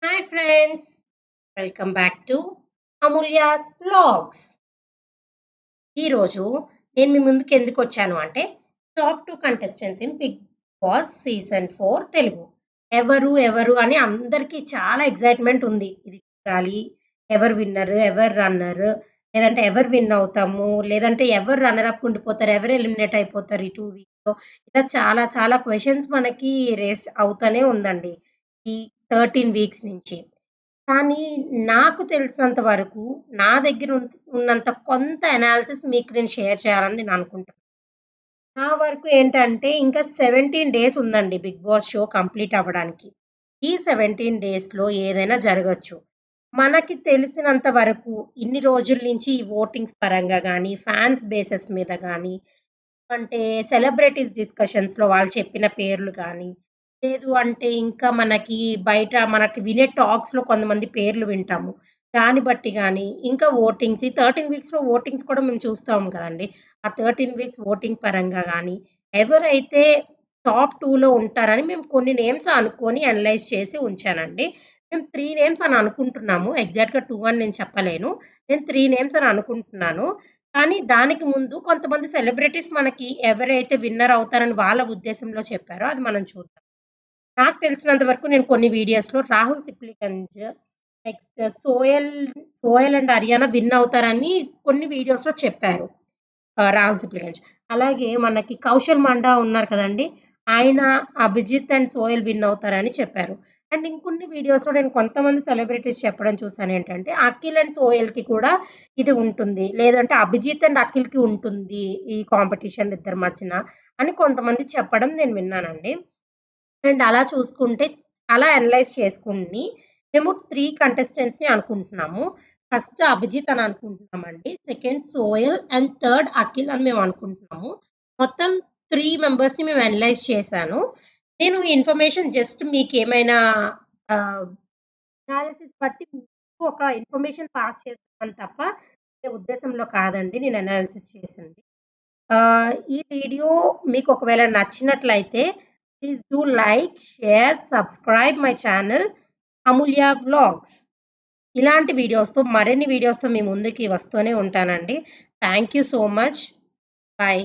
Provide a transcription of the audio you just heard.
Hi friends, welcome back to Amulya's vlogs. ఈరోజు నేను మీ ముందుకు ఎందుకు వచ్చాను అంటే top 2 contestants in Bigg Boss season 4 Telugu. ఎవరు ఎవరు అని అందరికీ చాలా ఎక్సైట్‌మెంట్ ఉంది. ఇది చూడాలి. ఎవరు విన్నర్? ఎవరు రన్నర్? లేదంటే ఎవరు విన్ అవుతాము? లేదంటే ఎవరు రన్నర్ అప్ ఉండిపోతారు? ఎవరు ఎలిమినేట్ అయిపోతారు ఈ 2 వీక్స్‌లో? ఇలా చాలా చాలా క్వెషన్స్ మనకి రేస్ అవుతూనే ఉందండి. ఈ 13 వీక్స్ నుంచి. కానీ నాకు తెలిసినంత వరకు నా దగ్గర ఉన్నంత కొంత అనాలిసిస్ మీకు నేను షేర్ చేయాలని నేను అనుకుంటున్నాను. నా వరకు ఏంటంటే ఇంకా 17 డేస్ ఉందండి బిగ్ బాస్ షో కంప్లీట్ అవ్వడానికి. ఈ 17 డేస్‌లో ఏదైనా జరగొచ్చు. మనకి తెలిసినంత వరకు ఇన్ని రోజుల నుంచి ఈ ఓటింగ్స్ పరంగా గానీ, ఫ్యాన్స్ బేసెస్ మీద గానీ, అంటే సెలబ్రిటీస్ డిస్కషన్స్‌లో వాళ్ళు చెప్పిన పేర్లు గానీ, లేదు అంటే ఇంకా బయట మనకి వినే టాక్స్‌లో కొంతమంది పేర్లు వింటాము. దాన్ని బట్టి గానీ, ఇంకా ఓటింగ్స్ ఈ 13 వీక్స్‌లో ఓటింగ్స్ కూడా మేము చూస్తాం కదండీ! ఆ 13 వీక్స్ ఓటింగ్ పరంగా గానీ, ఎవరైతే టాప్ 2లో ఉంటారని మేము కొన్ని నేమ్స్ అనుకోని అనలైజ్ చేసి ఉంచానండి. మేము 3 నేమ్స్ అని అనుకుంటున్నాము. ఎగ్జాక్ట్‌గా 2 అని నేను చెప్పలేను. నేను 3 నేమ్స్ అని అనుకుంటున్నాను. కానీ దానికి ముందు కొంతమంది సెలబ్రిటీస్ మనకి ఎవరైతే విన్నర్ అవుతారని వాళ్ళ ఉద్దేశంలో చెప్పారో అది మనం చూద్దాం. నాకు తెలిసినంత వరకు నేను కొన్ని వీడియోస్‌లో Rahul Sipligunj, next Sohel and Haryana win అవుతారని కొన్ని వీడియోస్‌లో చెప్పారు. రాహుల్ సిప్లిగంజ్. అలాగే మనకి కౌశల్ మండా ఉన్నారు కదండీ! ఆయన అభిజిత్ అండ్ సోయల్ విన్ అవుతారని చెప్పారు. అండ్ ఇంకొన్ని వీడియోస్‌లో నేను కొంతమంది సెలబ్రిటీస్ చెప్పడం చూసానేంటంటే, అఖిల్ అండ్ సోయల్‌కి కూడా ఇది ఉంటుంది. లేదంటే అభిజిత్ అండ్ అఖిల్‌కి ఉంటుంది. ఈ కాంపిటీషన్ ఇద్దరి మధ్యన అని కొంతమంది చెప్పడం నేను విన్నానండి. అండ్ అలా చూసుకుంటే అలా అనలైజ్ చేసుకొని మేము 3 కంటెస్టెంట్స్‌ని అనుకుంటున్నాము. ఫస్ట్ అభిజిత్ అని అనుకుంటున్నామండి. సెకండ్ సోయల్ అండ్ థర్డ్ అఖిల్ అని మేము అనుకుంటున్నాము. మొత్తం 3 మెంబర్స్‌ని మేము అనలైజ్ చేశాను. నేను ఈ ఇన్ఫర్మేషన్ జస్ట్ మీకేమైనా ఆహ్, అనాలిసిస్ బట్టి మీకు ఒక ఇన్ఫర్మేషన్ పాస్ చేస్తున్నాను తప్ప వేరే ఉద్దేశంలో కాదండి నేను అనాలిసిస్ చేసింది. ఈ వీడియో మీకు ఒకవేళ నచ్చినట్లయితే please do like, share, subscribe my channel Amulya vlogs. ఇలాంటి వీడియోస్‌తో మరిన్ని వీడియోస్‌తో మీ ముందుకి వస్తూనే ఉంటానండి. Thank you so much. By.